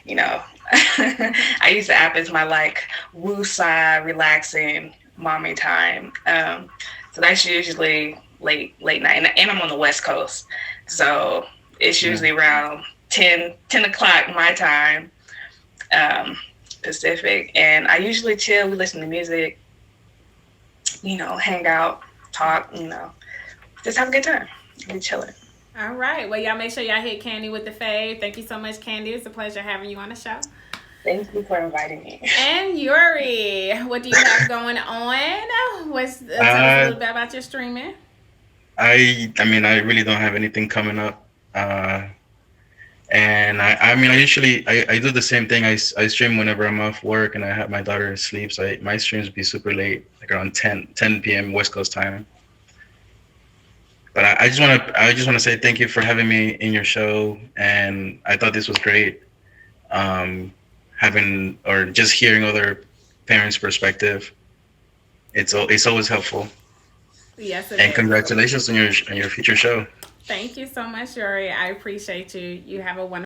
I use the app as my like woo-side, relaxing mommy time. So that's usually late night. And I'm on the West Coast. So it's usually around 10 o'clock my time, Pacific. And I usually chill. We listen to music, hang out, talk, just have a good time. Be chilling. All right. Well, y'all make sure y'all hit Candy with the fave. Thank you so much, Candy. It's a pleasure having you on the show. Thank you for inviting me. And Yuri, what do you have going on? Tell us a little bit about your streaming. I really don't have anything coming up. And I usually do the same thing. I stream whenever I'm off work and I have my daughter asleep. So my streams be super late, like around 10 p.m. West Coast time. But I just want to say thank you for having me in your show, and I thought this was great. Having or just hearing other parents' perspective, it's always helpful. Yes, it and is. Congratulations on your future show. Thank you so much, Yuri. I appreciate you. You have a wonderful